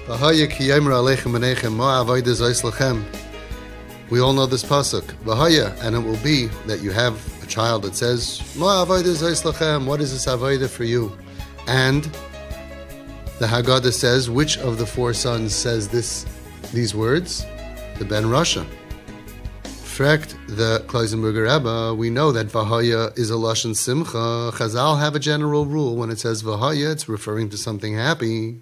V'haya ki yomer aleichem menechem ma avodah zos lachem. We all know this pasuk. V'haya, and it will be that you have a child that says, Ma avodah zos lachem, what is this avodah for you? And the Haggadah says, which of the four sons says these words? The Ben Rasha. Frekt the Kloisenberger Rebbe, we know that V'haya is a Lashon Simcha. Chazal have a general rule. When it says V'haya, it's referring to something happy.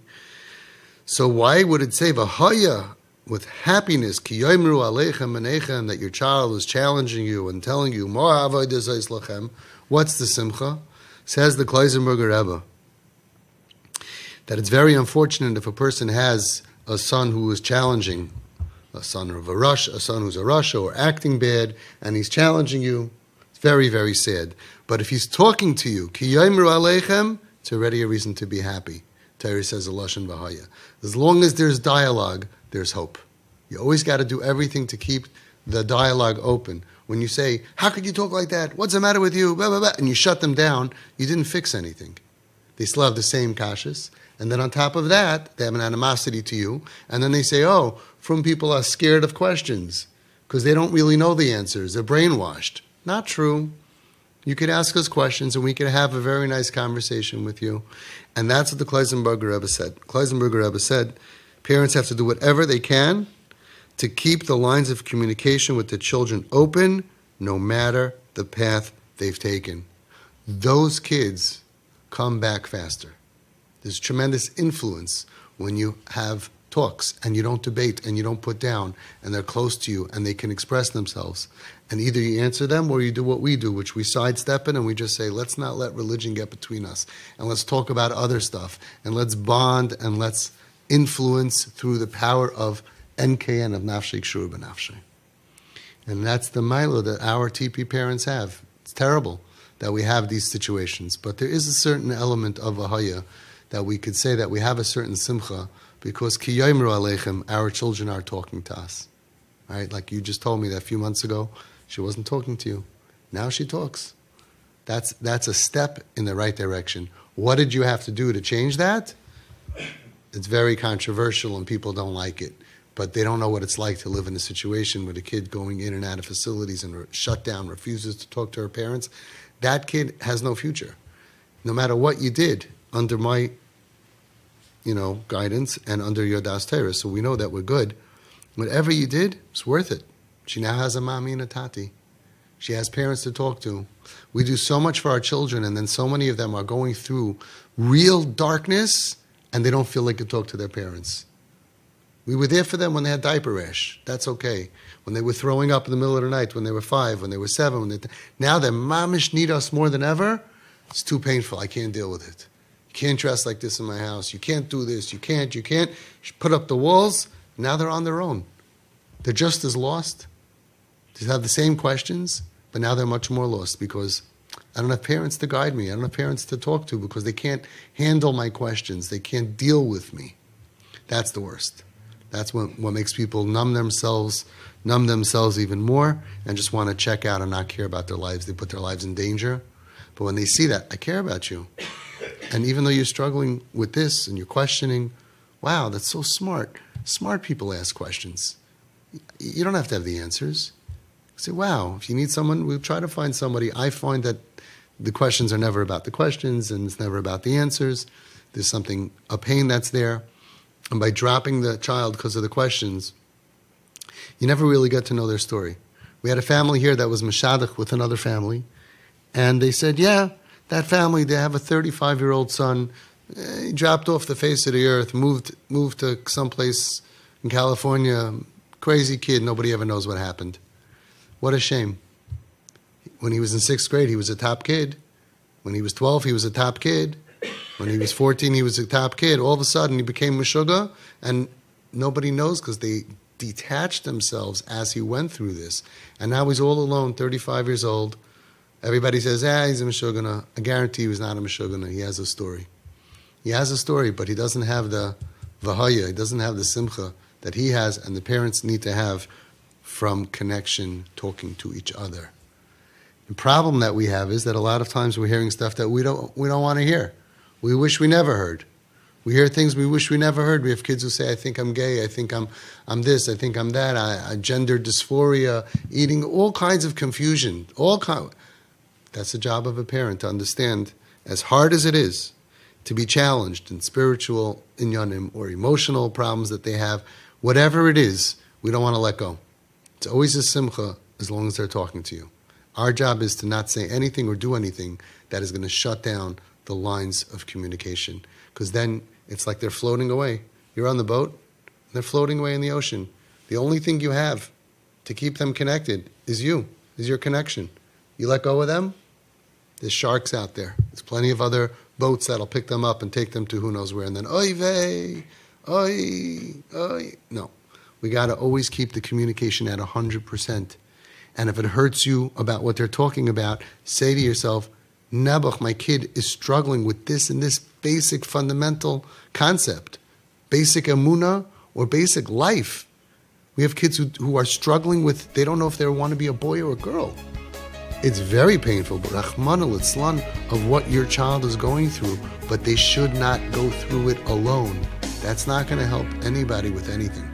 So why would it say V'haya with happiness, Ki yoimru aleichem menechem, that your child is challenging you and telling you, Ma avodah zos lachem? What's the Simcha? Says the Kloisenberger Rebbe that it's very unfortunate if a person has a son who is challenging, a son of a rush, a son who's a rasha or acting bad, and he's challenging you. It's very, very sad. But if he's talking to you, Ki yoimru aleichem, it's already a reason to be happy. Torah says a lashon v'haya. As long as there's dialogue, there's hope. You always got to do everything to keep the dialogue open. When you say, how could you talk like that? What's the matter with you? Blah, blah, blah, and you shut them down, you didn't fix anything. They still have the same kashas. And then on top of that, they have an animosity to you. And then they say, oh, from people are scared of questions because they don't really know the answers. They're brainwashed. Not true. You could ask us questions and we could have a very nice conversation with you. And that's what the Kloisenberger Rebbe said. Kloisenberger Rebbe said, parents have to do whatever they can to keep the lines of communication with the children open, no matter the path they've taken. Those kids come back faster. There's tremendous influence when you have talks and you don't debate and you don't put down and they're close to you and they can express themselves. And either you answer them or you do what we do, which we sidestep it and we just say, let's not let religion get between us. And let's talk about other stuff. And let's bond and let's influence through the power of NKN, of Nafshei Kshur B'Nafshei. And that's the milo that our TP parents have. It's terrible that we have these situations. But there is a certain element of V'haya that we could say that we have a certain simcha because Ki yoimru aleichem, our children are talking to us. Right? Like you just told me that a few months ago, she wasn't talking to you. Now she talks. That's a step in the right direction. What did you have to do to change that? It's very controversial and people don't like it. But they don't know what it's like to live in a situation with a kid going in and out of facilities and shut down, refuses to talk to her parents. That kid has no future. No matter what you did under my, guidance and under your Das Torah, so we know that we're good. Whatever you did, it's worth it. She now has a mami and a tati. She has parents to talk to. We do so much for our children, and then so many of them are going through real darkness, and they don't feel they can talk to their parents. We were there for them when they had diaper rash. That's okay. When they were throwing up in the middle of the night, when they were 5, when they were 7. Now their mamish need us more than ever. It's too painful. I can't deal with it. You can't dress like this in my house. You can't do this. You can't. Put up the walls. Now they're on their own. They're just as lost. They have the same questions, but now they're much more lost because I don't have parents to guide me. I don't have parents to talk to because they can't handle my questions. They can't deal with me. That's the worst. That's what makes people numb themselves even more and just want to check out and not care about their lives. They put their lives in danger. But when they see that, I care about you. And even though you're struggling with this and you're questioning, wow, that's so smart. Smart people ask questions. You don't have to have the answers. Say, wow, if you need someone, we'll try to find somebody. I find that the questions are never about the questions and it's never about the answers. There's a pain that's there. And by dropping the child because of the questions, you never really get to know their story. We had a family here that was meshadach with another family. And they said, yeah, that family, they have a 35-year-old son. He dropped off the face of the earth, moved to someplace in California. Crazy kid. Nobody ever knows what happened. What a shame. When he was in 6th grade, he was a top kid. When he was 12, he was a top kid. When he was 14, he was a top kid. All of a sudden, he became Meshuggah, and nobody knows because they detached themselves as he went through this. And now he's all alone, 35 years old. Everybody says, he's a Meshuggah. I guarantee he was not a Meshuggah. He has a story. He has a story, but he doesn't have the V'haya. He doesn't have the Simcha that he has and the parents need to have from connection, talking to each other. The problem that we have is that a lot of times we're hearing stuff that we don't want to hear. We wish we never heard. We hear things we wish we never heard. We have kids who say, I think I'm gay, I think I'm this, I think I'm that, gender dysphoria, eating, all kinds of confusion. That's the job of a parent, to understand, as hard as it is, to be challenged in spiritual inyanim or emotional problems that they have, whatever it is, we don't want to let go. It's always a simcha as long as they're talking to you. Our job is to not say anything or do anything that is going to shut down the lines of communication. Because then it's like they're floating away. You're on the boat, and they're floating away in the ocean. The only thing you have to keep them connected is you, is your connection. You let go of them, there's sharks out there. There's plenty of other boats that'll pick them up and take them to who knows where. And then, oy vey, oy, oy. No, we got to always keep the communication at 100%. And if it hurts you about what they're talking about, say to yourself, Nebuch, my kid is struggling with this and this basic fundamental concept, basic emunah or basic life. We have kids who are struggling with, they don't know if they want to be a boy or a girl. It's very painful, but Rahman al-Islan of what your child is going through, but they should not go through it alone. That's not going to help anybody with anything.